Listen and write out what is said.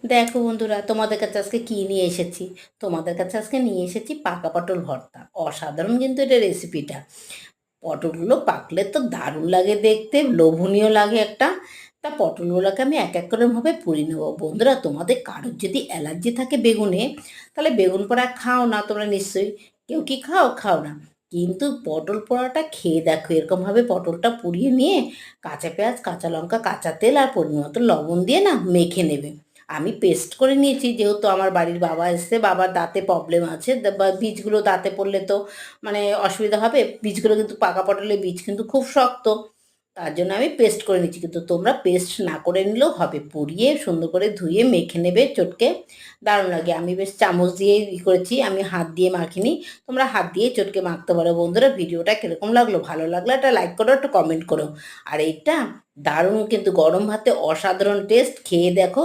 দেখো বন্ধুরা, তোমাদের কাছে আজকে কি নিয়ে এসেছি। তোমাদের কাছে আজকে নিয়ে এসেছি পাকা পটল ভর্তা। অসাধারণ কিন্তু এটা রেসিপিটা। পটলগুলো পাকলে তো দারুণ লাগে দেখতে, লোভনীয় লাগে একটা। তা পটলগুলোকে আমি এক এক করে ভাবে পুড়িয়ে নেবো। বন্ধুরা, তোমাদের কারোর যদি অ্যালার্জি থাকে বেগুনে, তাহলে বেগুন পোড়া খাও না তোমরা নিশ্চয়ই। কেউ কি খাও খাও না, কিন্তু পটল পোড়াটা খেয়ে দেখো। এরকমভাবে পটলটা পুড়িয়ে নিয়ে কাঁচা পেঁয়াজ, কাঁচা লঙ্কা, কাঁচা তেল আর পরিমাণ মতো লবণ দিয়ে না মেখে নেবে। আমি পেস্ট করে নিয়েছি, যেহেতু আমার বাড়ির বাবা এসছে, বাবার দাঁতে প্রবলেম আছে, বা বীজগুলো দাঁতে পড়লে তো মানে অসুবিধা হবে। বীজগুলো কিন্তু, পাকা পটলের বীজ কিন্তু খুব শক্ত, তার জন্য আমি পেস্ট করে নিচ্ছি। কিন্তু তোমরা পেস্ট না করে নিলেও হবে, পুড়িয়ে সুন্দর করে ধুয়ে মেখে নেবে চটকে। দারুণ লাগে। আমি বেশ চামচ দিয়ে করেছি, আমি হাত দিয়ে মাখিনি। তোমরা হাত দিয়ে চটকে মাখতে পারো। বন্ধুরা, ভিডিওটা কিরকম লাগলো, ভালো লাগলে একটা লাইক করো, একটা কমেন্ট করো। আর এইটা দারুণ কিন্তু, গরম ভাতে অসাধারণ টেস্ট, খেয়ে দেখো।